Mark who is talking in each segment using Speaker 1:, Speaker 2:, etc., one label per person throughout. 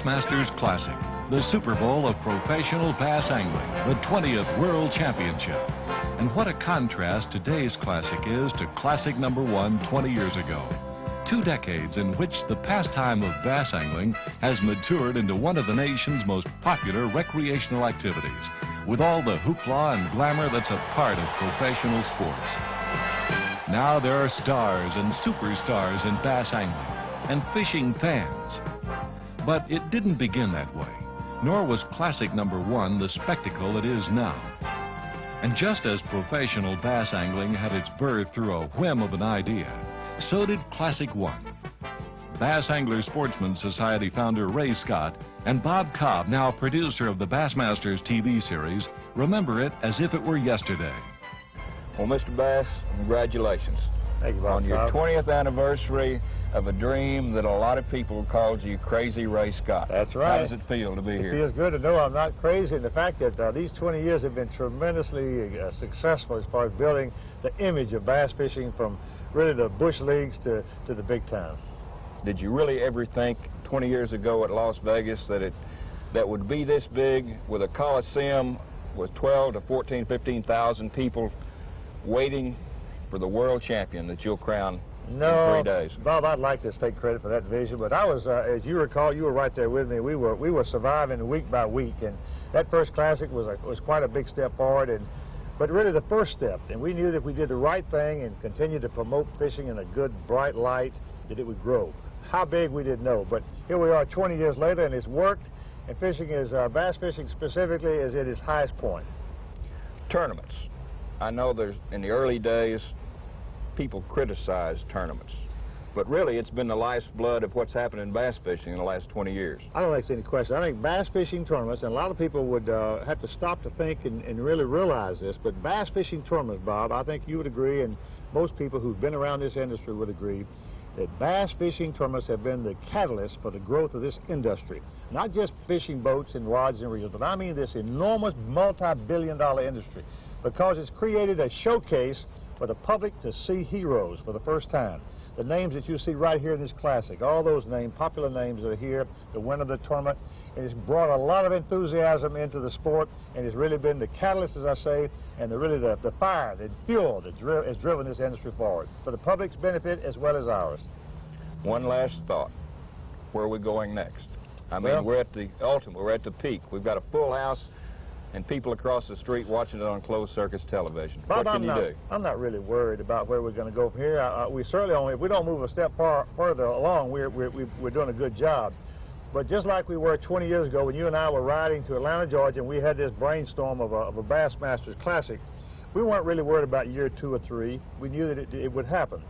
Speaker 1: Bassmasters Classic, the Super Bowl of professional bass angling, the 20th World Championship. And what a contrast today's Classic is to Classic number 1 20 years ago. 2 decades in which the pastime of bass angling has matured into one of the nation's most popular recreational activities, with all the hoopla and glamour that's a part of professional sports. Now there are stars and superstars in bass angling and fishing fans. But it didn't begin that way, nor was Classic number 1 the spectacle it is now. And just as professional bass angling had its birth through a whim of an idea, so did Classic 1. Bass Angler Sportsman Society founder Ray Scott and Bob Cobb, now producer of the Bassmasters TV series, remember it as if it were yesterday.
Speaker 2: Well, Mr. Bass, congratulations.
Speaker 3: Thank you, Bob.
Speaker 2: On your 20th anniversary of a dream that a lot of people called you Crazy Ray Scott.
Speaker 3: That's right.
Speaker 2: How does it feel to be here?
Speaker 3: It feels good to know I'm not crazy, and the fact that these 20 years have been tremendously successful as far as building the image of bass fishing from really the bush leagues to the big time.
Speaker 2: Did you really ever think 20 years ago at Las Vegas that would be this big with a Coliseum with 12 to 14, 15,000 people waiting for the world champion that you'll crown in 3 days?
Speaker 3: Bob, I'd like to take credit for that vision, but I was, as you recall, you were right there with me. We were surviving week by week, and that first Classic was quite a big step forward, but really the first step. And we knew that if we did the right thing and continued to promote fishing in a good, bright light, that it would grow. How big, we didn't know, but here we are 20 years later, and it's worked, and fishing is, bass fishing specifically, is at its highest point.
Speaker 2: Tournaments. I know there's, in the early days, people criticize tournaments, but really it's been the lifeblood of what's happened in bass fishing in the last 20 years.
Speaker 3: I don't think there's any question. I think bass fishing tournaments, and a lot of people would have to stop to think and really realize this, but bass fishing tournaments, Bob, I think you would agree, and most people who've been around this industry would agree, that bass fishing tournaments have been the catalyst for the growth of this industry. Not just fishing boats and rods and reels, but I mean this enormous multi-billion-dollar industry, because it's created a showcase for the public to see heroes for the first time. The names that you see right here in this Classic, all those names, popular names that are here, the winner of the tournament, and it's brought a lot of enthusiasm into the sport, and it's really been the catalyst, as I say, and really the fire, the fuel that has driven this industry forward, for the public's benefit as well as ours.
Speaker 2: One last thought. Where are we going next? I mean,
Speaker 3: Well,
Speaker 2: we're at the ultimate, we're at the peak. We've got a full house and people across the street watching it on closed circuit television.
Speaker 3: Bob,
Speaker 2: what can you do?
Speaker 3: I'm not really worried about where we're going to go from here. We certainly only, if we don't move a step further along, we're doing a good job. But just like we were 20 years ago when you and I were riding to Atlanta, Georgia, and we had this brainstorm of a Bassmasters Classic, we weren't really worried about year 2 or 3. We knew that it would happen.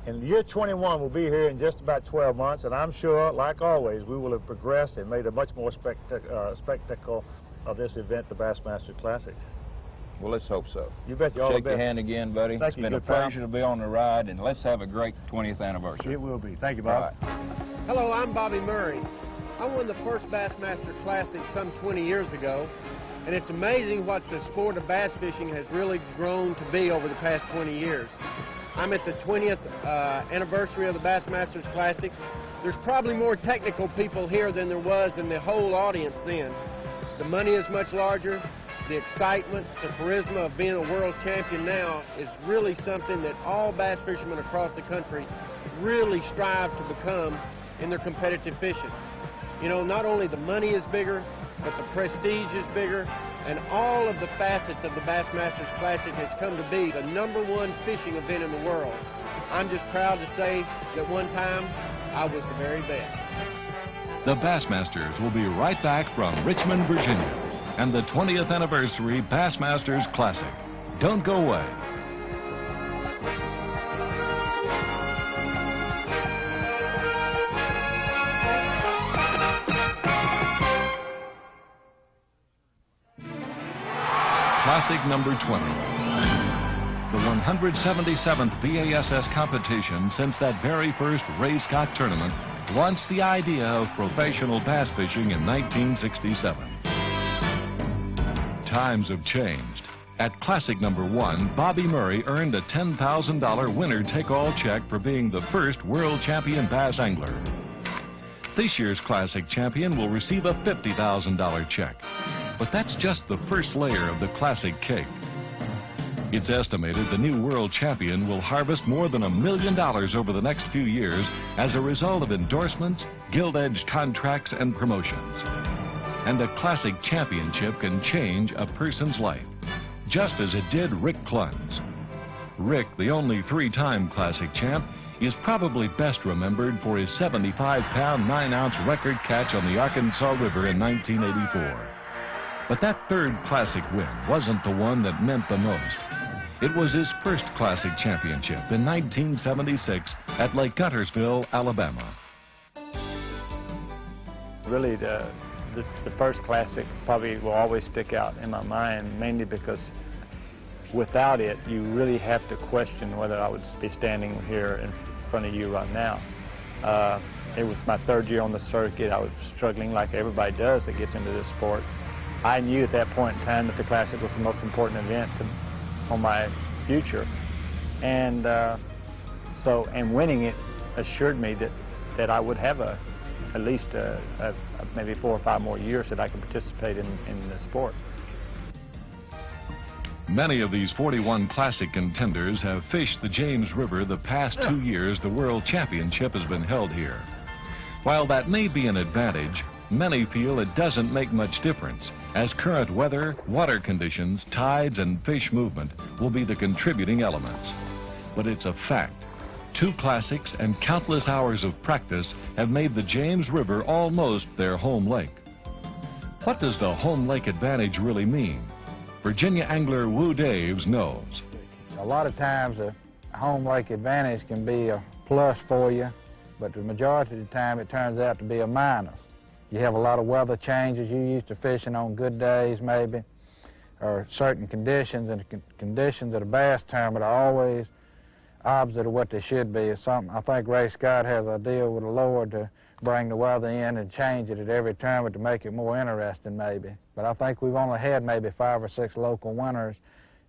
Speaker 3: And year 21 will be here in just about 12 months, and I'm sure, like always, we will have progressed and made a much more spectacle of this event, the Bassmaster Classic.
Speaker 2: Well, let's hope so.
Speaker 3: You bet you all the
Speaker 2: Shake
Speaker 3: best.
Speaker 2: your hand again, buddy.
Speaker 3: Thank
Speaker 2: It's
Speaker 3: you,
Speaker 2: been a
Speaker 3: good pal.
Speaker 2: pleasure to be on the ride, and let's have a great 20th anniversary.
Speaker 3: It will be. Thank you,
Speaker 2: All
Speaker 3: Bob.
Speaker 2: right.
Speaker 4: Hello, I'm Bobby Murray. I won the first Bassmaster Classic some 20 years ago, and it's amazing what the sport of bass fishing has really grown to be over the past 20 years. I'm at the 20th anniversary of the Bassmasters Classic. There's probably more technical people here than there was in the whole audience then. The money is much larger. The excitement, the charisma of being a world champion now is really something that all bass fishermen across the country really strive to become in their competitive fishing. You know, not only the money is bigger, but the prestige is bigger, and all of the facets of the Bassmasters Classic has come to be the #1 fishing event in the world. I'm just proud to say that one time I was the very best.
Speaker 1: The Bassmasters will be right back from Richmond, Virginia, and the 20th anniversary Bassmasters Classic. Don't go away. Classic number 20. The 177th B.A.S.S. competition since that very first Ray Scott tournament launched the idea of professional bass fishing in 1967. Times have changed. At Classic number 1, Bobby Murray earned a $10,000 winner-take-all check for being the first world champion bass angler. This year's Classic champion will receive a $50,000 check. But that's just the first layer of the Classic cake. It's estimated the new world champion will harvest more than $1 million over the next few years as a result of endorsements, gilt-edged contracts, and promotions. And a Classic championship can change a person's life, just as it did Rick Clunn's. Rick, the only three-time Classic champ, is probably best remembered for his 75-pound, 9-ounce record catch on the Arkansas River in 1984. But that third Classic win wasn't the one that meant the most. It was his first Classic championship in 1976 at Lake Guntersville, Alabama.
Speaker 5: Really, the first Classic probably will always stick out in my mind, mainly because without it, you really have to question whether I would be standing here in front of you right now. It was my third year on the circuit. I was struggling like everybody does that gets into this sport. I knew at that point in time that the Classic was the most important event on my future, and winning it assured me that I would have at least maybe 4 or 5 more years that I could participate in the sport.
Speaker 1: Many of these 41 Classic contenders have fished the James River the past 2 years the World Championship has been held here. While that may be an advantage, many feel it doesn't make much difference, as current weather, water conditions, tides, and fish movement will be the contributing elements. But it's a fact. 2 Classics and countless hours of practice have made the James River almost their home lake. What does the home lake advantage really mean? Virginia angler Woo Daves knows.
Speaker 6: A lot of times a home lake advantage can be a plus for you, but the majority of the time it turns out to be a minus. You have a lot of weather changes. You're used to fishing on good days maybe, or certain conditions, and the conditions of the bass tournament are always opposite of what they should be. It's something I think Ray Scott has a deal with the Lord to bring the weather in and change it at every tournament to make it more interesting maybe. But I think we've only had maybe 5 or 6 local winners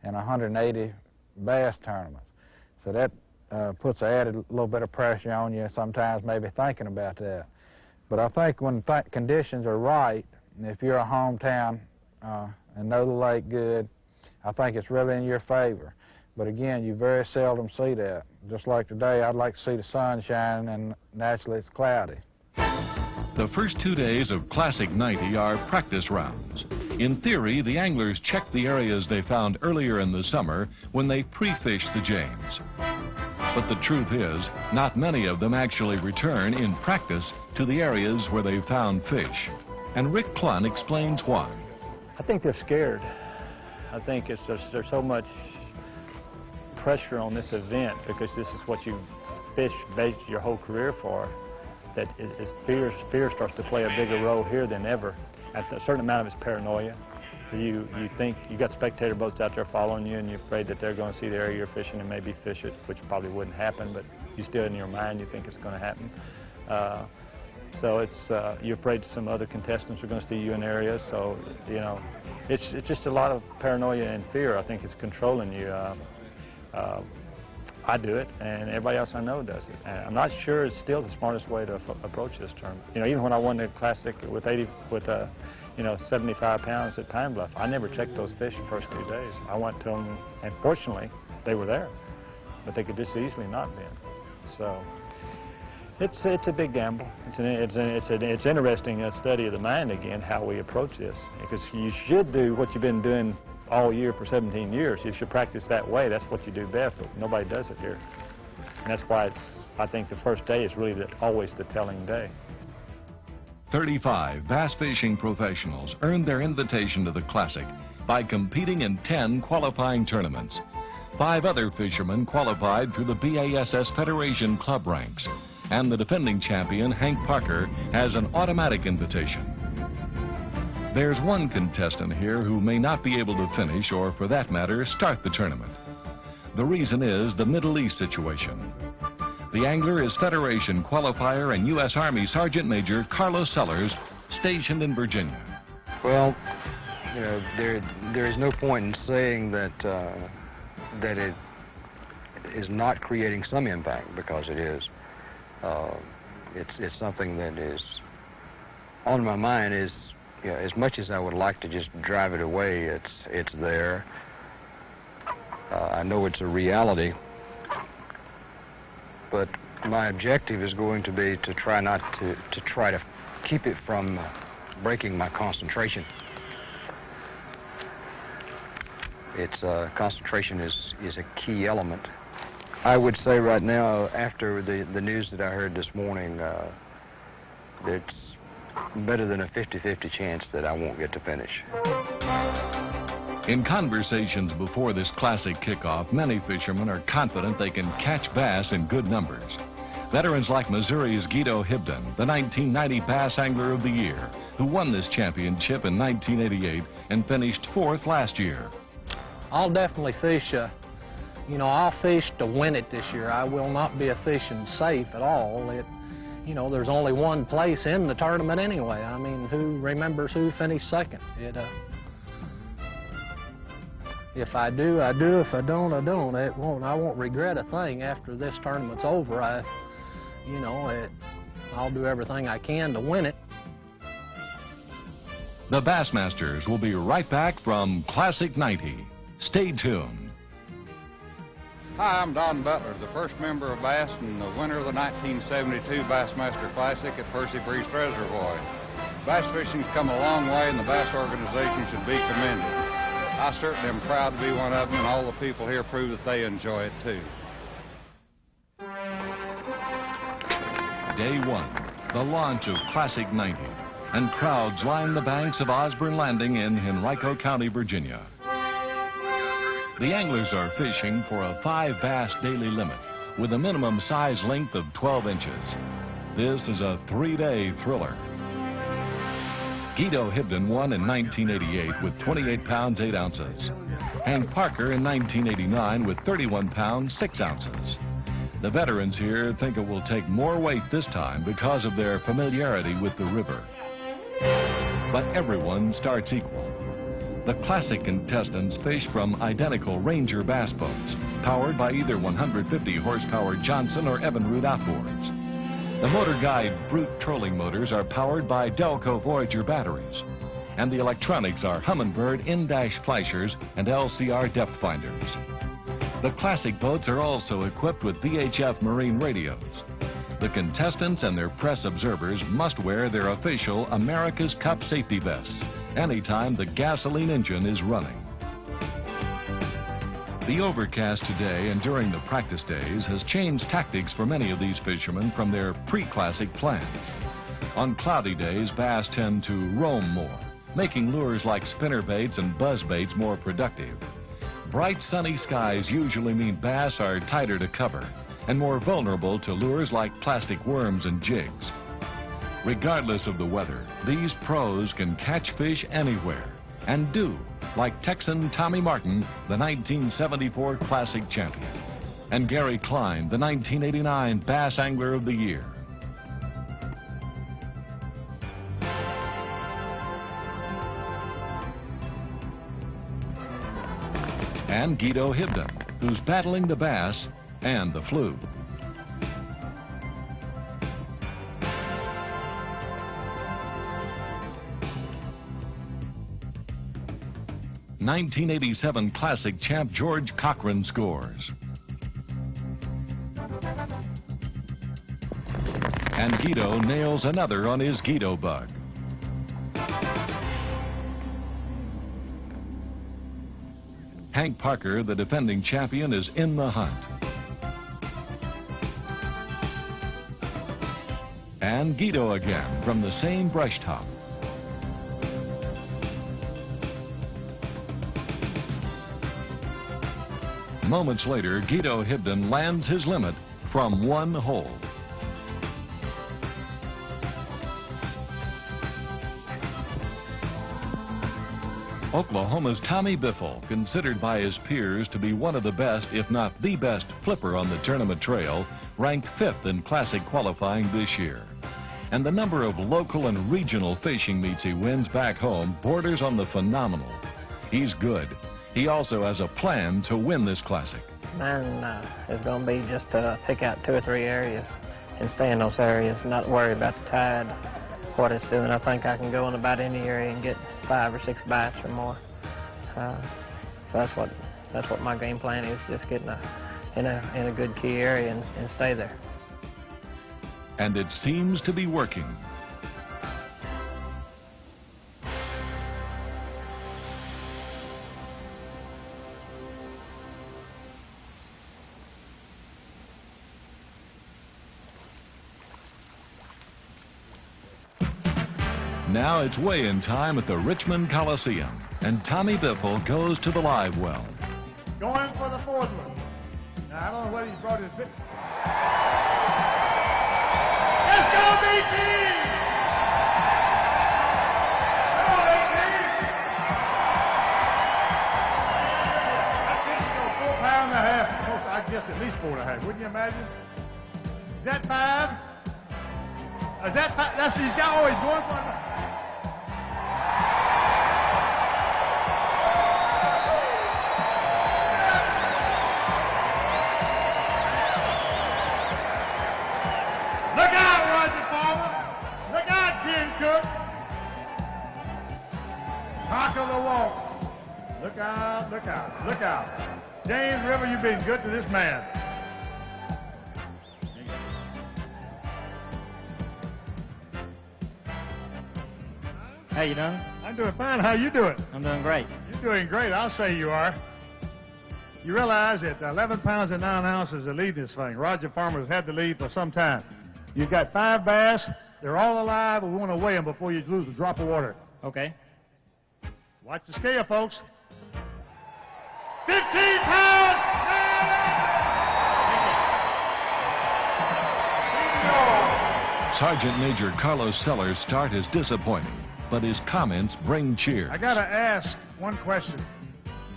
Speaker 6: in 180 bass tournaments. So that puts an added little bit of pressure on you sometimes maybe thinking about that. But I think when conditions are right, and if you're a hometown and know the lake good, I think it's really in your favor. But again, you very seldom see that. Just like today, I'd like to see the sun shining, and naturally it's cloudy.
Speaker 1: The first 2 days of Classic 90 are practice rounds. In theory, the anglers check the areas they found earlier in the summer when they pre-fish the James. But the truth is, not many of them actually return in practice to the areas where they found fish. And Rick Clunn explains why.
Speaker 5: I think they're scared. I think there's so much pressure on this event because this is what you fish based your whole career for, that fear starts to play a bigger role here than ever. A certain amount of it's paranoia. You think you got spectator boats out there following you, and you're afraid that they're going to see the area you're fishing and maybe fish it, which probably wouldn't happen, but you still in your mind you think it's going to happen. So you're afraid some other contestants are going to see you in areas. So it's just a lot of paranoia and fear. I think it's controlling you. I do it, and everybody else I know does it. And I'm not sure it's still the smartest way to approach this tournament. Even when I won the Classic with 75 pounds at Pine Bluff, I never checked those fish the first 2 days. I went to them, and fortunately, they were there, but they could just easily not been. So it's a big gamble. It's interesting study of the mind again, how we approach this, because you should do what you've been doing all year for 17 years. You should practice that way. That's what you do best, but nobody does it here. And that's why I think the first day is really always the telling day.
Speaker 1: 35 bass fishing professionals earned their invitation to the Classic by competing in 10 qualifying tournaments. 5 other fishermen qualified through the B.A.S.S. Federation club ranks, and the defending champion, Hank Parker, has an automatic invitation. There's one contestant here who may not be able to finish, or for that matter, start the tournament. The reason is the Middle East situation. The angler is Federation qualifier and U.S. Army Sergeant Major Carlos Sellers, stationed in Virginia.
Speaker 7: Well, there is no point in saying that that it is not creating some impact, because it is. it's something that is on my mind. Is, you know, as much as I would like to just drive it away, it's there. I know it's a reality, but my objective is going to be to try not to try to keep it from breaking my concentration. It's concentration is a key element. I would say right now, after the news that I heard this morning, it's better than a 50-50 chance that I won't get to finish.
Speaker 1: In conversations before this classic kickoff, many fishermen are confident they can catch bass in good numbers. Veterans like Missouri's Guido Hibdon, the 1990 Bass Angler of the Year, who won this championship in 1988 and finished 4th last year.
Speaker 8: I'll definitely fish, you know, I'll fish to win it this year. I will not be a fishing safe at all. You know, there's only one place in the tournament anyway. I mean, who remembers who finished second? If I do, I do. If I don't, I don't. I won't regret a thing after this tournament's over. I'll do everything I can to win it.
Speaker 1: The Bassmasters will be right back from Classic 90. Stay tuned.
Speaker 9: Hi, I'm Don Butler, the first member of Bass and the winner of the 1972 Bassmaster Classic at Percy Priest Reservoir. Bass fishing's come a long way and the Bass organization should be commended. I certainly am proud to be one of them, and all the people here prove that they enjoy it too.
Speaker 1: Day 1, the launch of Classic 90, and crowds line the banks of Osborne Landing in Henrico County, Virginia. The anglers are fishing for a 5 bass daily limit with a minimum size length of 12 inches. This is a 3-day thriller. Guido Hibdon won in 1988 with 28 pounds 8 ounces. Hank Parker in 1989 with 31 pounds 6 ounces. The veterans here think it will take more weight this time because of their familiarity with the river. But everyone starts equal. The classic contestants fish from identical Ranger bass boats, powered by either 150 horsepower Johnson or Evinrude outboards. The Motor Guide Brute trolling motors are powered by Delco Voyager batteries, and the electronics are Humminbird in-dash flashers and LCR depth finders. The classic boats are also equipped with VHF marine radios. The contestants and their press observers must wear their official America's Cup safety vests anytime the gasoline engine is running. The overcast today and during the practice days has changed tactics for many of these fishermen from their pre-classic plans. On cloudy days, bass tend to roam more, making lures like spinnerbaits and buzzbaits more productive. Bright sunny skies usually mean bass are tighter to cover and more vulnerable to lures like plastic worms and jigs. Regardless of the weather, these pros can catch fish anywhere, and do, like Texan Tommy Martin, the 1974 Classic champion, and Gary Klein, the 1989 Bass Angler of the Year. And Guido Hibdon, who's battling the bass and the flu. 1987 Classic champ George Cochran scores. And Guido nails another on his Guido bug. Hank Parker, the defending champion, is in the hunt. And Guido again from the same brush top. Moments later, Guido Hibdon lands his limit from one hole. Oklahoma's Tommy Biffle, considered by his peers to be one of the best, if not the best, flipper on the tournament trail, ranked 5th in Classic qualifying this year. And the number of local and regional fishing meets he wins back home borders on the phenomenal. He's good. He also has a plan to win this Classic.
Speaker 8: Mine is going to be just to pick out 2 or 3 areas and stay in those areas, not worry about the tide, what it's doing. I think I can go in about any area and get 5 or 6 bites or more. So that's what my game plan is, just get in a good key area and stay there.
Speaker 1: And it seems to be working. Now it's weigh-in time at the Richmond Coliseum, and Tommy Biffle goes to the live well.
Speaker 3: Going for the 4th one. Now, I don't know whether he's brought his bit. Let's go, BT! Come on, BT! That fish is going 4 pounds and a half. Folks, I guess at least 4.5. Wouldn't you imagine? Is that 5? Is that 5? That's, he's got, oh, he's going for it. Look out, look out, look out. James River, you've been good to this man.
Speaker 10: How you doing?
Speaker 3: I'm doing fine. How you doing?
Speaker 10: I'm doing great.
Speaker 3: You're doing great. I'll say you are. You realize that 11 pounds and 9 ounces are leading this thing. Roger Farmer's had the lead for some time. You've got 5 bass. They're all alive, but we want to weigh them before you lose a drop of water.
Speaker 10: Okay.
Speaker 3: Watch the scale, folks. 15 pounds!
Speaker 1: Sergeant Major Carlos Sellers' start is disappointing, but his comments bring cheers.
Speaker 3: I got to ask one question.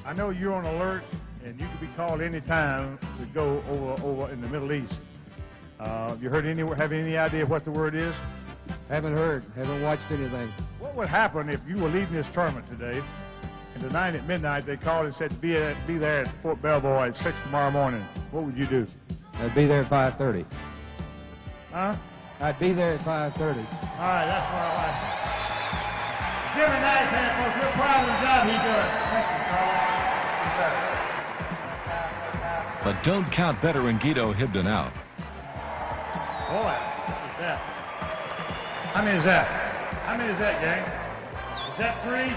Speaker 3: I know you're on alert, and you can be called any time to go over in the Middle East. You have any idea what the word is?
Speaker 11: Haven't heard. Haven't watched anything.
Speaker 3: What would happen if you were leading this tournament today, and tonight at midnight they called and said, be there at Fort Belvoir at 6 tomorrow morning? What would you do?
Speaker 11: I'd be there at 5:30.
Speaker 3: Huh?
Speaker 11: I'd be there at 5:30.
Speaker 3: All right, that's what I like. Give him a nice hand, folks. We're proud of the job he's doing. Thank you, Carl.
Speaker 1: But don't count veteran Guido Hibdon out.
Speaker 3: Boy, what is that? How many is that? How many is that, gang? Is that 3?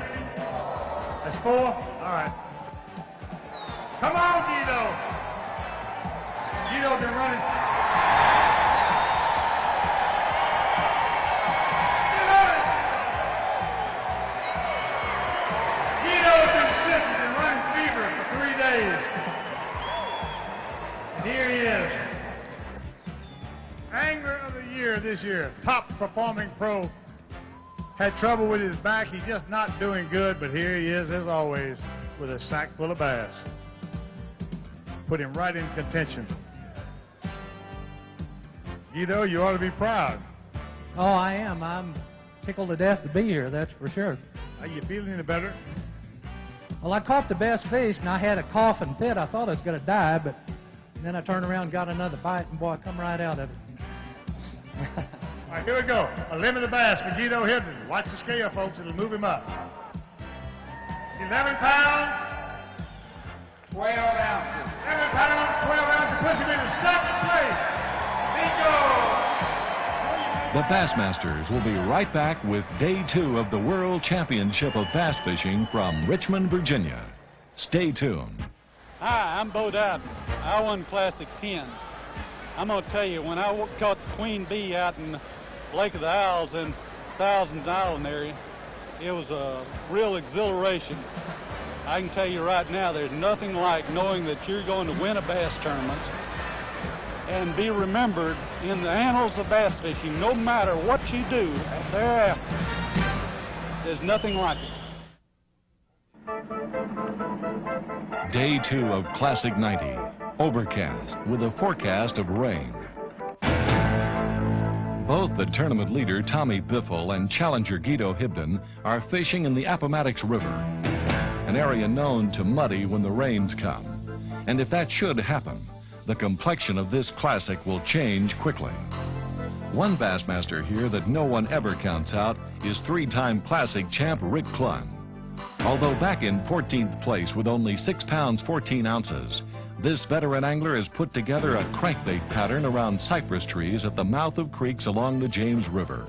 Speaker 3: That's 4? All right. Come on, Guido. Guido's been running. Get on it. Guido's been sick. He's been running fever for 3 days. And here he is. Angler of the year this year, top performing pro. Had trouble with his back. He's just not doing good, but here he is, as always, with a sack full of bass. Put him right in contention. Guido, you ought to be proud.
Speaker 10: Oh, I am. I'm tickled to death to be here, that's for sure.
Speaker 3: Are you feeling any better?
Speaker 10: Well, I caught the best fish, and I had a cough and fit. I thought I was going to die, but then I turned around and got another bite, and boy, I come right out of it.
Speaker 3: All right, here we go. A limited bass for Guido Hibdon. Watch the scale, folks. It'll move him up. 11 pounds.
Speaker 9: 12 ounces.
Speaker 3: 11 pounds, 12 ounces. Push him into second place. Bingo!
Speaker 1: The Bassmasters will be right back with Day 2 of the World Championship of Bass Fishing from Richmond, Virginia. Stay tuned.
Speaker 12: Hi, I'm Bo Dowden. I won Classic 10. I'm going to tell you, when I caught the Queen Bee out in Lake of the Owls in Thousand Island area, it was a real exhilaration. I can tell you right now, there's nothing like knowing that you're going to win a bass tournament and be remembered in the annals of bass fishing, no matter what you do thereafter. There's nothing like it.
Speaker 1: Day 2 of Classic 90. Overcast with a forecast of rain. Both the tournament leader Tommy Biffle and challenger Guido Hibdon are fishing in the Appomattox River, an area known to muddy when the rains come. And if that should happen, the complexion of this classic will change quickly. One Bassmaster here that no one ever counts out is three-time Classic champ Rick Clunn. Although back in 14th place with only 6 pounds 14 ounces, this veteran angler has put together a crankbait pattern around cypress trees at the mouth of creeks along the James River.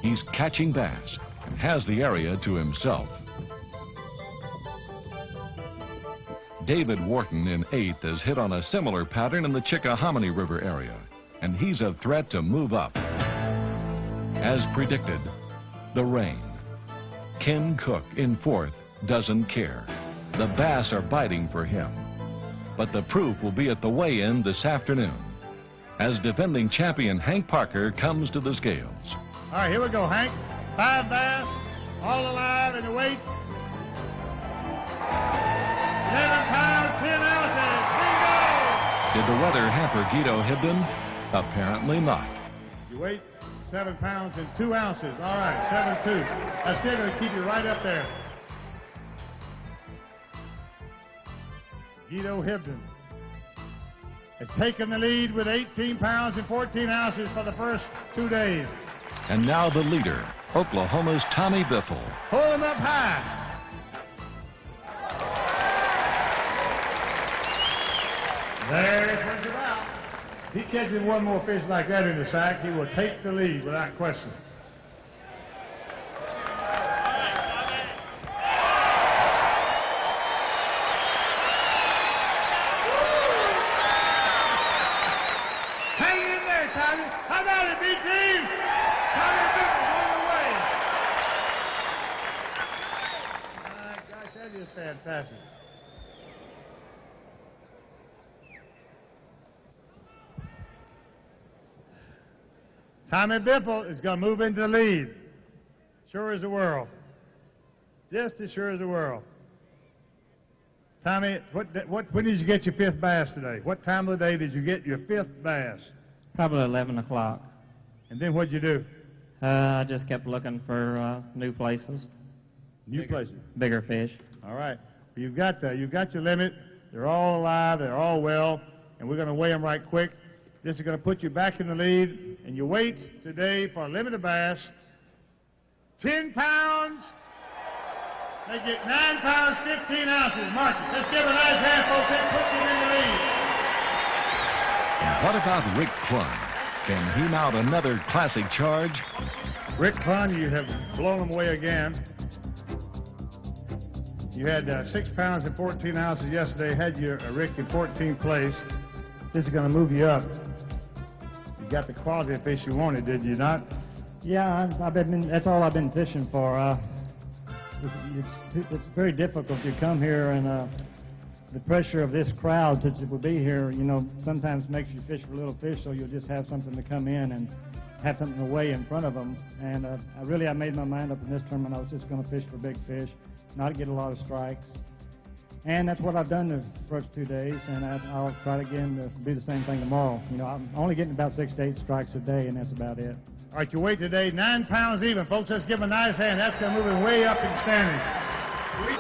Speaker 1: He's catching bass and has the area to himself. David Wharton in 8th has hit on a similar pattern in the Chickahominy River area, and he's a threat to move up. As predicted, the rain. Ken Cook in 4th doesn't care. The bass are biting for him. But the proof will be at the weigh-in this afternoon as defending champion Hank Parker comes to the scales.
Speaker 3: All right, here we go, Hank. 5 bass, all alive in the weight. 11 pounds, 10 ounces. Bingo!
Speaker 1: Did the weather hamper Guido Hibdon? Apparently not.
Speaker 3: Your weight, 7 pounds and 2 ounces. All right, 7-2. That's still going to keep you right up there. Guido Hibdon has taken the lead with 18 pounds and 14 ounces for the first 2 days.
Speaker 1: And now the leader, Oklahoma's Tommy Biffle.
Speaker 3: Pull him up high. There it comes about. If he catches one more fish like that in the sack, he will take the lead without question. Hang in there, Tommy. How about it, B-Team? Tommy Biffle's on the way. My gosh, that is fantastic. Tommy Biffle is going to move into the lead. Sure as the world. Just as sure as the world. Tommy, when did you get your 5th bass today? What time of the day did you get your 5th bass?
Speaker 13: Probably 11 o'clock.
Speaker 3: And then what'd you do?
Speaker 13: I just kept looking for new places.
Speaker 3: New places?
Speaker 13: Bigger fish.
Speaker 3: All right. Well, you've got your limit. They're all alive. They're all well. And we're going to weigh them right quick. This is going to put you back in the lead. And your weight today for a limited bass, 10 pounds. Make it 9 pounds, 15 ounces. Mark it. Let's give a nice hand, folks. That puts him in the lead.
Speaker 1: And what about Rick Clunn? Can he mount another classic charge?
Speaker 3: Rick Clunn, you have blown him away again. You had 6 pounds and 14 ounces yesterday. Had your Rick in 14th place. This is going to move you up. You got the quality of fish you wanted, did you not?
Speaker 13: Yeah, that's all I've been fishing for. It's very difficult to come here, and the pressure of this crowd that will be here, you know, sometimes makes you fish for little fish, so you'll just have something to come in and have something to weigh in front of them. And I made my mind up in this tournament. I was just going to fish for big fish, not get a lot of strikes. And that's what I've done the first 2 days, and I'll try again to do the same thing tomorrow. You know, I'm only getting about 6 to 8 strikes a day, and that's about it.
Speaker 3: All right, your weight today, 9 pounds even. Folks, let's give him a nice hand. That's going to move him way up in standings.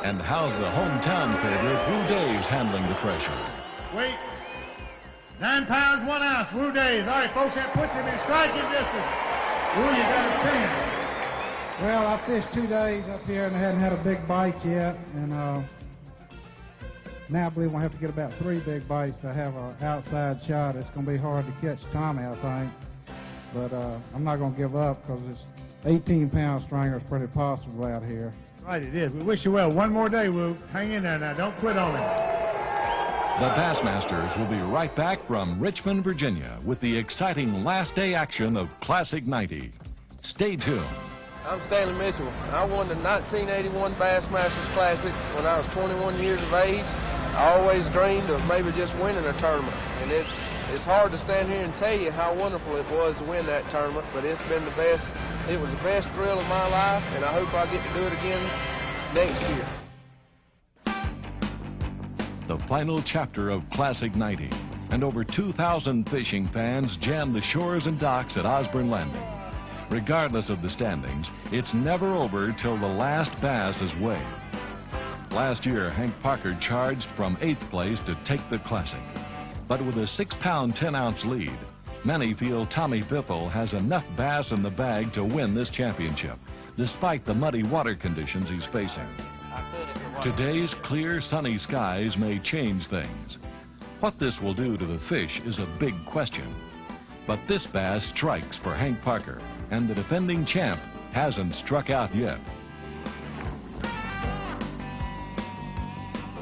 Speaker 1: And how's the hometown favorite, Woo Days, handling the pressure?
Speaker 3: Weight, 9 pounds, 1 ounce, Woo Days. All right, folks, that puts him in striking distance. Woo, you got a chance.
Speaker 6: Well, I fished 2 days up here and I hadn't had a big bite yet, and now I believe we'll have to get about 3 big bites to have an outside shot. It's going to be hard to catch Tommy, I think. But I'm not going to give up because this 18-pound stringer is pretty possible out here.
Speaker 3: Right, it is. We wish you well. One more day, Woo. Hang in there now. Don't quit on him.
Speaker 1: The Bassmasters will be right back from Richmond, Virginia with the exciting last day action of Classic 90. Stay tuned.
Speaker 14: I'm Stanley Mitchell. I won the 1981 Bassmasters Classic when I was 21 years of age. I always dreamed of maybe just winning a tournament, and it's hard to stand here and tell you how wonderful it was to win that tournament, but it's been the best. It was the best thrill of my life, and I hope I get to do it again next year.
Speaker 1: The final chapter of Classic 90, and over 2,000 fishing fans jam the shores and docks at Osborne Landing. Regardless of the standings, it's never over till the last bass is weighed. Last year, Hank Parker charged from 8th place to take the Classic. But with a 6-pound, 10-ounce lead, Many feel Tommy Biffle has enough bass in the bag to win this championship, despite the muddy water conditions he's facing. Today's clear, sunny skies may change things. What this will do to the fish is a big question. But this bass strikes for Hank Parker, and the defending champ hasn't struck out yet.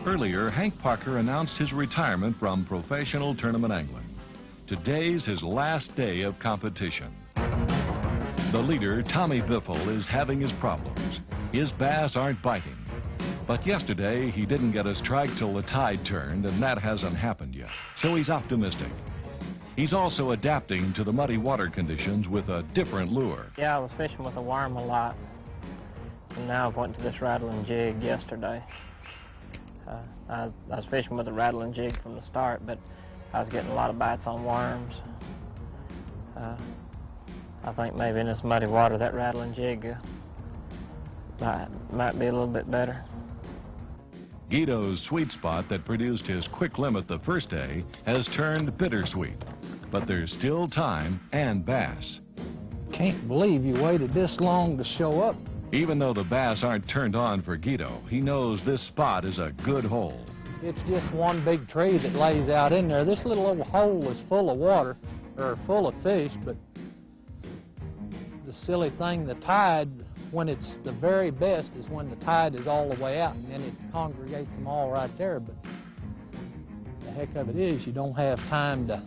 Speaker 1: Earlier, Hank Parker announced his retirement from professional tournament angling. Today's his last day of competition. The leader, Tommy Biffle, is having his problems. His bass aren't biting. But yesterday, he didn't get a strike till the tide turned, and that hasn't happened yet. So he's optimistic. He's also adapting to the muddy water conditions with a different lure.
Speaker 15: Yeah, I was fishing with a worm a lot. And now I've went to this rattling jig yesterday. I was fishing with a rattling jig from the start, but I was getting a lot of bites on worms. I think maybe in this muddy water, that rattling jig might be a little bit better.
Speaker 1: Guido's sweet spot that produced his quick limit the first day has turned bittersweet. But there's still time and bass.
Speaker 8: Can't believe you waited this long to show up.
Speaker 1: Even though the bass aren't turned on for Guido, he knows this spot is a good hole.
Speaker 8: It's just one big tree that lays out in there. This little old hole is full of water, or full of fish, but the silly thing, the tide, when it's the very best, is when the tide is all the way out, and then it congregates them all right there. But the heck of it is, you don't have time to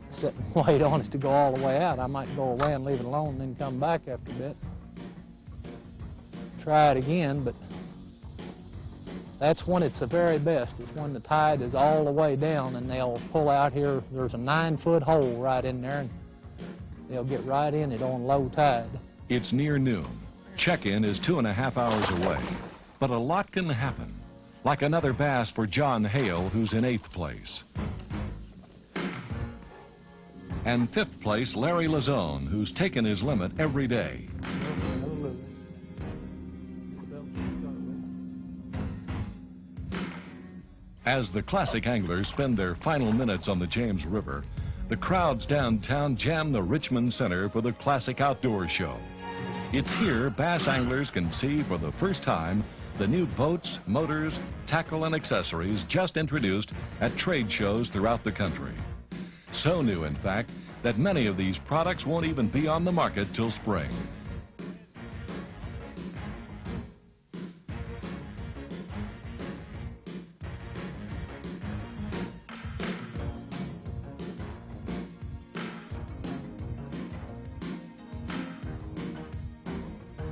Speaker 8: sit and wait on it to go all the way out. I might go away and leave it alone and then come back after a bit. Try it again, but that's when it's the very best. It's when the tide is all the way down and they'll pull out here. There's a 9-foot hole right in there and they'll get right in it on low tide.
Speaker 1: It's near noon. Check-in is 2.5 hours away. But a lot can happen. Like another bass for John Hale, who's in 8th place. And 5th place, Larry Lazone, who's taken his limit every day. As the classic anglers spend their final minutes on the James River, the crowds downtown jam the Richmond Center for the Classic Outdoor Show. It's here bass anglers can see for the first time the new boats, motors, tackle, and accessories just introduced at trade shows throughout the country. So new, in fact, that many of these products won't even be on the market till spring.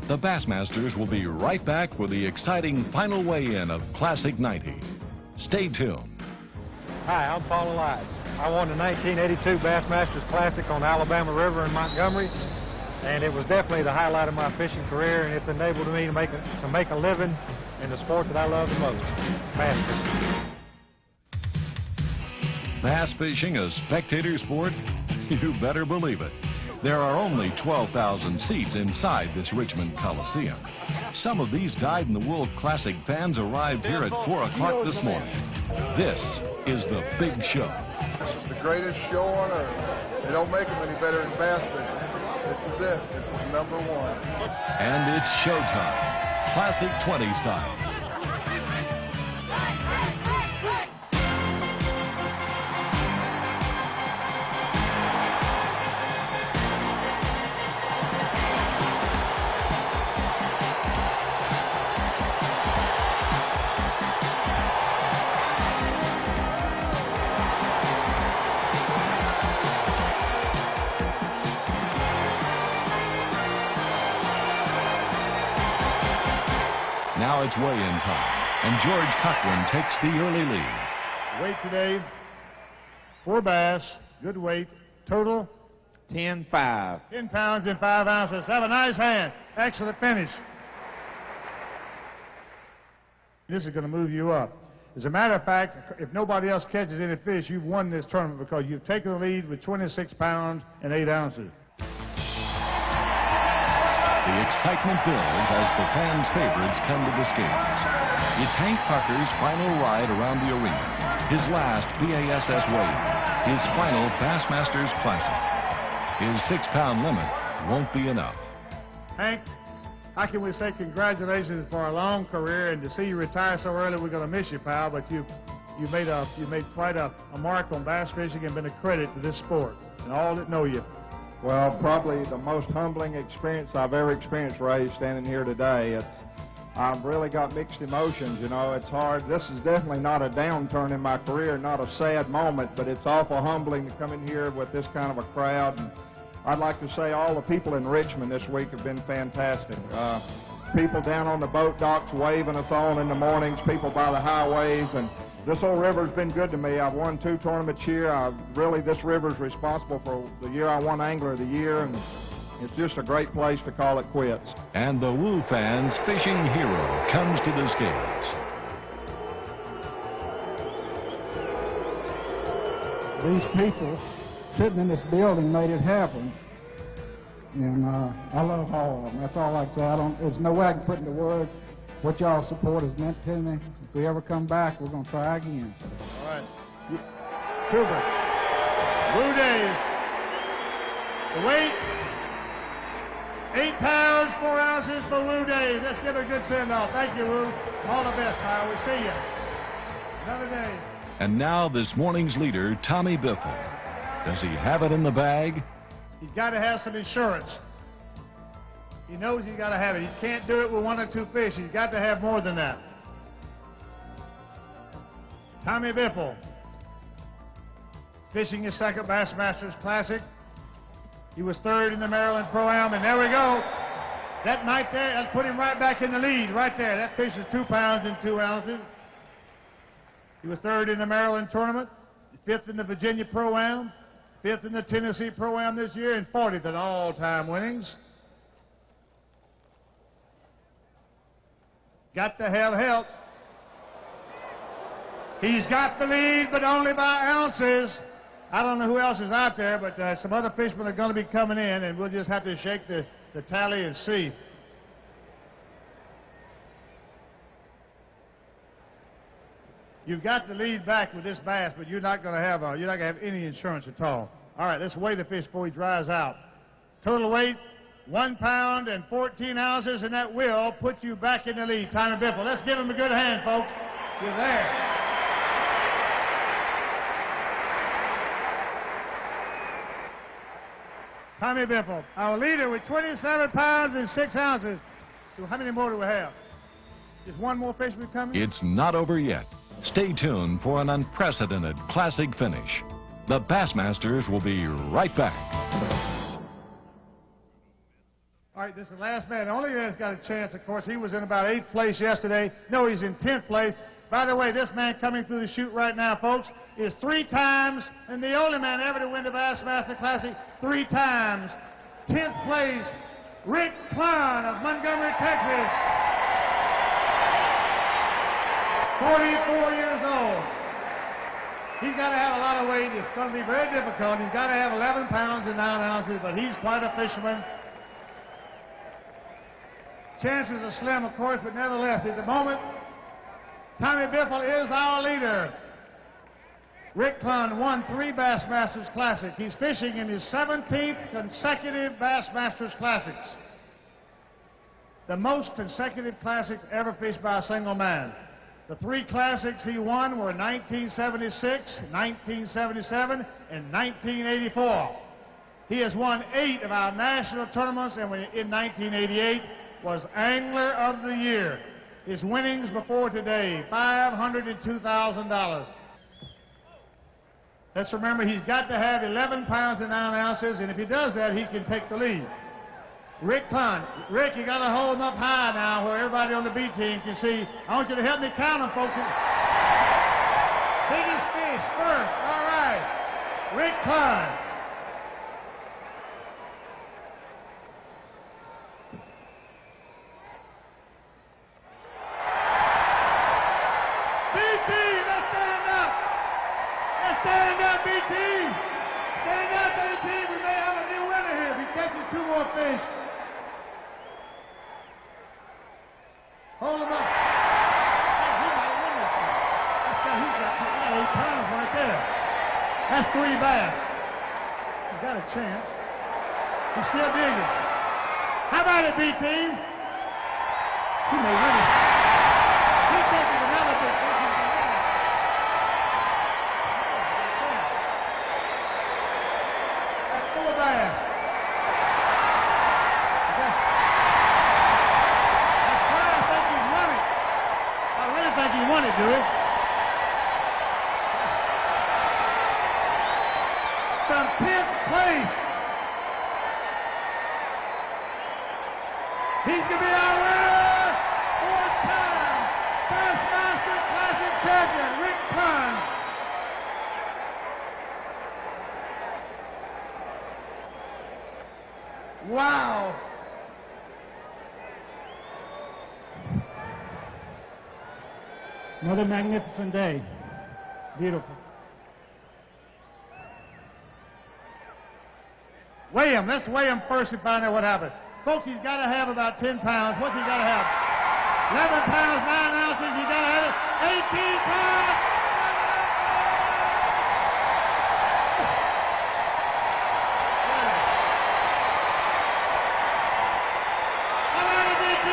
Speaker 1: The Bassmasters will be right back with the exciting final weigh-in of Classic 90. Stay tuned.
Speaker 16: Hi, I'm Paul Elias. I won the 1982 Bassmasters Classic on Alabama River in Montgomery, and it was definitely the highlight of my fishing career, and it's enabled me to make a living in the sport that I love the most, bass fishing.
Speaker 1: Bass fishing a spectator sport? You better believe it. There are only 12,000 seats inside this Richmond Coliseum. Some of these dyed-in-the-wool Classic fans arrived here at 4 o'clock this morning. This is the big show.
Speaker 17: This is the greatest show on earth. They don't make them any better than bass fishing. This is it. This is number one.
Speaker 1: And it's showtime. Classic 20 style. Now it's weigh-in time, and George Cochran takes the early lead.
Speaker 3: Weight today, 4 bass, good weight, total
Speaker 18: 10.5.
Speaker 3: 10 pounds and 5 ounces. Have a nice hand. Excellent finish. This is going to move you up. As a matter of fact, if nobody else catches any fish, you've won this tournament because you've taken the lead with 26 pounds and 8 ounces.
Speaker 1: The excitement builds as the fans' favorites come to the skates. It's Hank Parker's final ride around the arena, his last B.A.S.S. wave, his final Bassmasters Classic. His 6-pound limit won't be enough.
Speaker 19: Hank, how can we say congratulations for a long career, and to see you retire so early, we're going to miss you, pal, but you made quite a mark on bass fishing and been a credit to this sport and all that know you.
Speaker 17: Well, probably the most humbling experience I've ever experienced, Ray, standing here today. I've really got mixed emotions, you know. It's hard. This is definitely not a downturn in my career, not a sad moment, but it's awful humbling to come in here with this kind of a crowd. And I'd like to say all the people in Richmond this week have been fantastic. People down on the boat docks waving us on in the mornings, people by the highways, and this old river's been good to me. I've won 2 tournaments here. Really, this river's responsible for the year I won Angler of the Year, and it's just a great place to call it quits.
Speaker 1: And the Woo fans' fishing hero comes to the skates.
Speaker 20: These people sitting in this building made it happen, and I love all of them. That's all I can say. There's no way I can put into words what y'all's support has meant to me. If we ever come back, we're going to try again.
Speaker 19: All right. Super. Woo Dave. The weight, 8 pounds, 4 ounces for Woo Dave. Let's give a good send-off. Thank you, Woo. All the best, pal. We see you. Another day.
Speaker 1: And now this morning's leader, Tommy Biffle. Does he have it in the bag?
Speaker 19: He's got to have some insurance. He knows he's got to have it. He can't do it with 1 or 2 fish. He's got to have more than that. Tommy Biffle, fishing his 2nd Bassmasters Classic. He was 3rd in the Maryland Pro-Am, and there we go. That night there, that put him right back in the lead, right there. That fish is 2 pounds and 2 ounces. He was 3rd in the Maryland tournament, 5th in the Virginia Pro-Am, 5th in the Tennessee Pro-Am this year, and 40th in all-time winnings. Got to have help. He's got the lead, but only by ounces. I don't know who else is out there, but some other fishermen are going to be coming in, and we'll just have to shake the tally and see. You've got the lead back with this bass, but you're not going to have any insurance at all. All right, let's weigh the fish before he dries out. Total weight, 1 pound and 14 ounces, and that will put you back in the lead. Tommy Biffle. Let's give him a good hand, folks. You're there. Tommy Biffle, our leader with 27 pounds and 6 ounces. So how many more do we have? Just 1 more fisherman coming?
Speaker 1: It's not over yet. Stay tuned for an unprecedented classic finish. The Bassmasters will be right back.
Speaker 19: All right, this is the last man. The only man that's got a chance, of course, he was in about 8th place yesterday. No, he's in 10th place. By the way, this man coming through the chute right now, folks, is 3 times, and the only man ever to win the Bassmaster Classic 3 times. 10th place, Rick Clunn of Montgomery, Texas. 44 years old. He's got to have a lot of weight. It's going to be very difficult. He's got to have 11 pounds and 9 ounces, but he's quite a fisherman. Chances are slim, of course, but nevertheless, at the moment, Tommy Biffle is our leader. Rick Clunn won 3 Bassmasters Classic. He's fishing in his 17th consecutive Bassmasters Classics. The most consecutive classics ever fished by a single man. The 3 classics he won were 1976, 1977, and 1984. He has won 8 of our national tournaments, and in 1988 was Angler of the Year. His winnings before today, $502,000. Let's remember, he's got to have 11 pounds and 9 ounces, and if he does that, he can take the lead. Rick Clunn. Rick, you got to hold him up high now where everybody on the B team can see. I want you to help me count them, folks. Biggest fish first. All right. Rick Clunn. B-T, let's stand up. Let's stand up, B-T. Stand up, B-T. We may have a new winner here if he catches 2 more fish. Hold him up. Hey, he might win this thing. He's got 8 pounds right there. That's 3 bass. He's got a chance. He's still digging. How about it, B-Team? He may win it. He's taking another big fish. He's going to win it. That's 4 bass. That's why I think he's won it. I really think he won it, Dewey. From 10th place. He's going to be our winner, 4th-time Bassmaster Classic champion, Rick Clunn. Wow.
Speaker 13: Another magnificent day. Beautiful.
Speaker 19: Weigh him. Let's weigh him first and find out what happened. Folks, he's got to have about 10 pounds. What's he got to have? 11 pounds, 9 ounces. He's got to have it. 18 pounds. How about it, B.T.?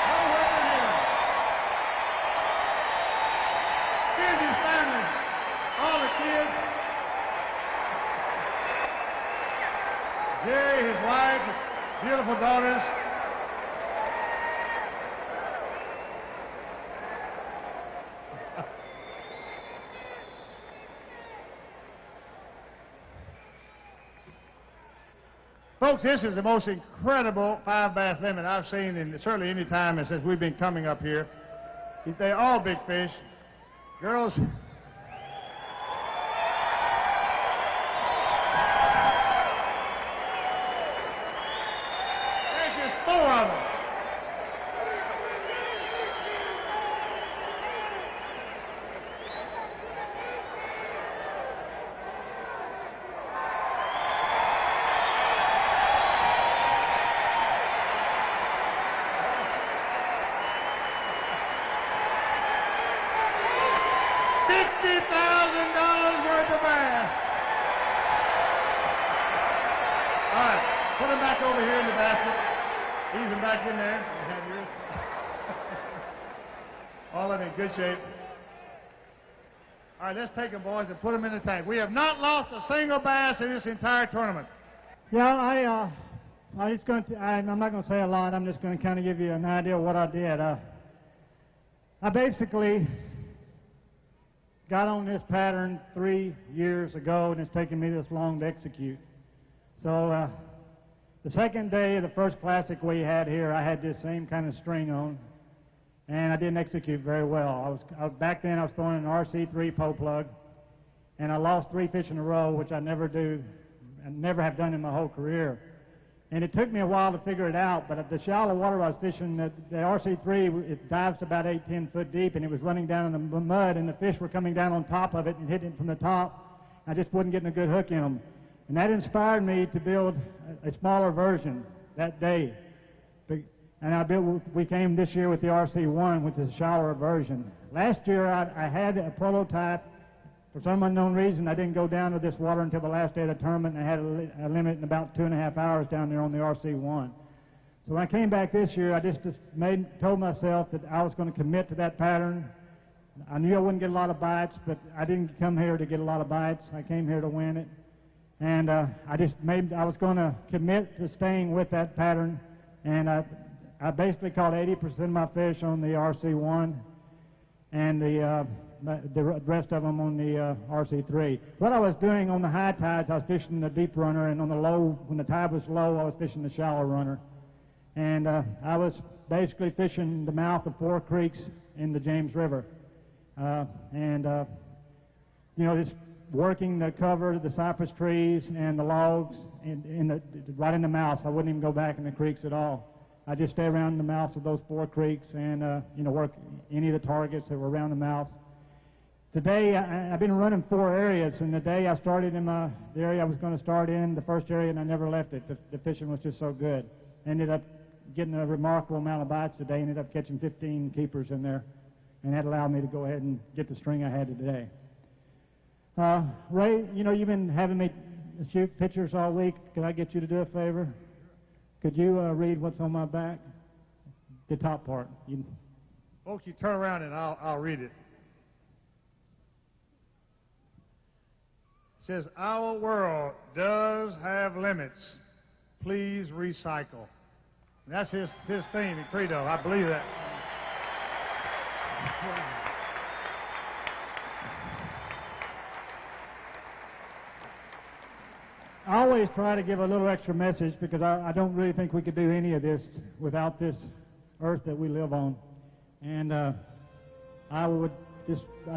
Speaker 19: No working here. Here's his family. All the kids. Jerry, his wife, beautiful daughters. Folks, this is the most incredible 5 bass limit I've seen in certainly any time since we've been coming up here. They're all big fish. Girls, four of them. $50,000 worth of bass. All right, put them back over here in the basket. Ease them back in there. You have yours. All of them in good shape. All right, let's take them, boys, and put them in the tank. We have not lost a single bass in this entire tournament.
Speaker 13: Yeah, I'm not going to say a lot. I'm just going to kind of give you an idea of what I did. I basically got on this pattern 3 years ago, and it's taken me this long to execute. So the second day of the first classic we had here, I had this same kind of string on, and I didn't execute very well. Back then I was throwing an RC3 pole plug, and I lost 3 fish in a row, which I never do, and never have done in my whole career. And it took me a while to figure it out, but at the shallow water I was fishing, the RC3, it dives to about 8-10 foot deep, and it was running down in the mud, and the fish were coming down on top of it and hitting it from the top. I just wasn't getting a good hook in them. And that inspired me to build a smaller version that day. And we came this year with the RC1, which is a shallower version. Last year I had a prototype. For some unknown reason, I didn't go down to this water until the last day of the tournament, and I had a limit in about 2.5 hours down there on the RC1. So when I came back this year, I just told myself that I was going to commit to that pattern. I knew I wouldn't get a lot of bites, but I didn't come here to get a lot of bites. I came here to win it. And I was going to commit to staying with that pattern, and I basically caught 80% of my fish on the RC1, and the rest of them on the RC3. What I was doing on the high tides, I was fishing the deep runner, and on the low, when the tide was low, I was fishing the shallow runner. And I was basically fishing the mouth of 4 creeks in the James River. Just working the cover, the cypress trees, and the logs right in the mouths. I wouldn't even go back in the creeks at all. I just stay around the mouths of those 4 creeks and work any of the targets that were around the mouths. Today, I've been running 4 areas, and the day I started in the area I was going to start in, the first area, and I never left it. The fishing was just so good. Ended up getting a remarkable amount of bites today, ended up catching 15 keepers in there, and that allowed me to go ahead and get the string I had today. Ray, you know, you've been having me shoot pictures all week. Could I get you to do a favor? Could you read what's on my back? The top part.
Speaker 19: Folks, you turn around and I'll read it. It says, our world does have limits. Please recycle. And that's his theme and credo. I believe that.
Speaker 13: I always try to give a little extra message because I don't really think we could do any of this without this earth that we live on. And I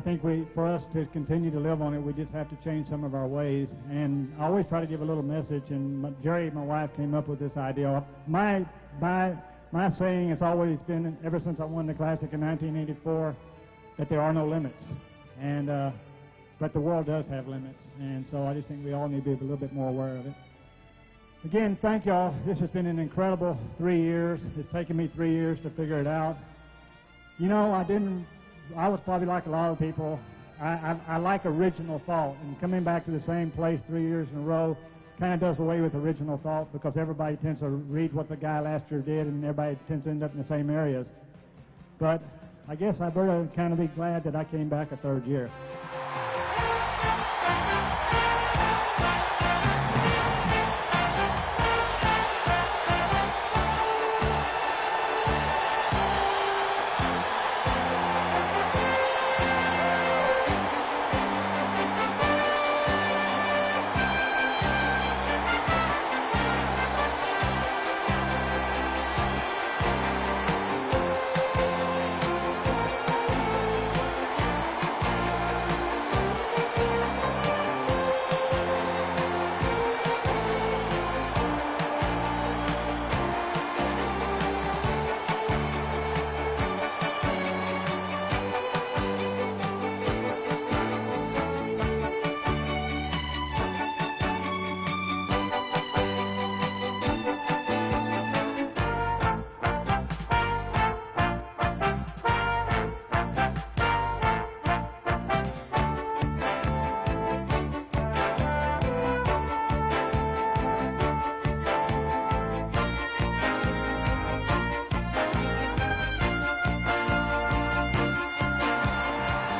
Speaker 13: think for us to continue to live on it, we just have to change some of our ways. And I always try to give a little message, and Jerry, my wife, came up with this idea. My saying has always been, ever since I won the Classic in 1984, that there are no limits. And but the world does have limits, and so I just think we all need to be a little bit more aware of it. Again, thank y'all. This has been an incredible 3 years. It's taken me 3 years to figure it out. You know, I was probably like a lot of people. I like original thought, and coming back to the same place 3 years in a row kind of does away with original thought because everybody tends to read what the guy last year did, and everybody tends to end up in the same areas. But I guess I better kind of be glad that I came back a 3rd year.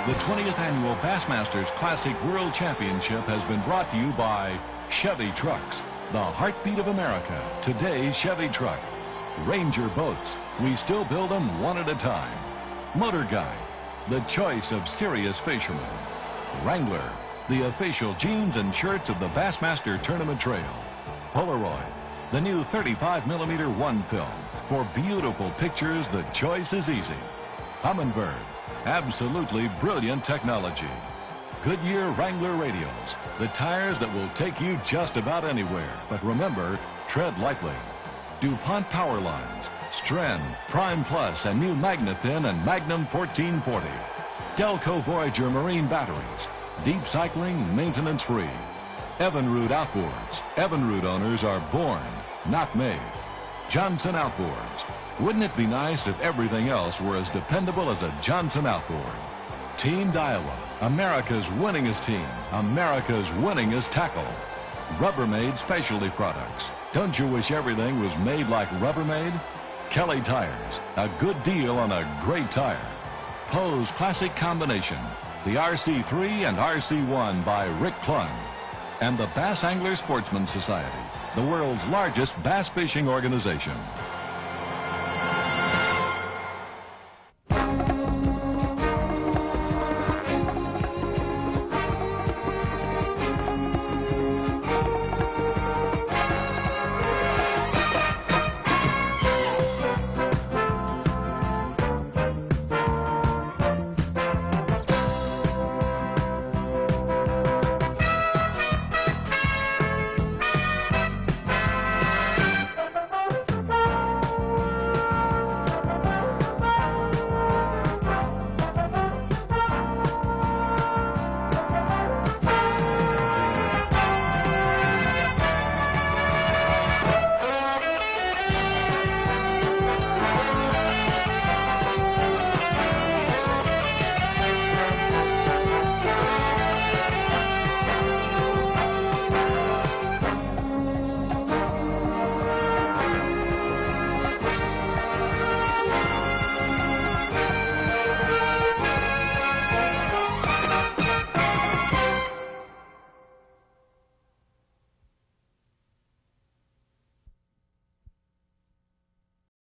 Speaker 1: The 20th Annual Bassmasters Classic World Championship has been brought to you by Chevy Trucks, the heartbeat of America. Today's Chevy truck. Ranger Boats. We still build them one at a time. Motor Guide, the choice of serious fishermen. Wrangler, the official jeans and shirts of the Bassmaster Tournament Trail. Polaroid, the new 35mm 1-film. For beautiful pictures, the choice is easy. Humminbird, absolutely brilliant technology. Goodyear Wrangler radios, the tires that will take you just about anywhere. But remember, tread lightly. DuPont power lines, Stren, Prime Plus, and new Magnathin and Magnum 1440. Delco Voyager marine batteries, deep cycling, maintenance-free. Evinrude outboards. Evinrude owners are born, not made. Johnson outboards. Wouldn't it be nice if everything else were as dependable as a Johnson outboard? Team Daiwa, America's winningest team, America's winningest tackle. Rubbermaid specialty products. Don't you wish everything was made like Rubbermaid? Kelly Tires, a good deal on a great tire. Poe's Classic Combination, the RC3 and RC1 by Rick Clunn. And the Bass Angler Sportsman Society, the world's largest bass fishing organization.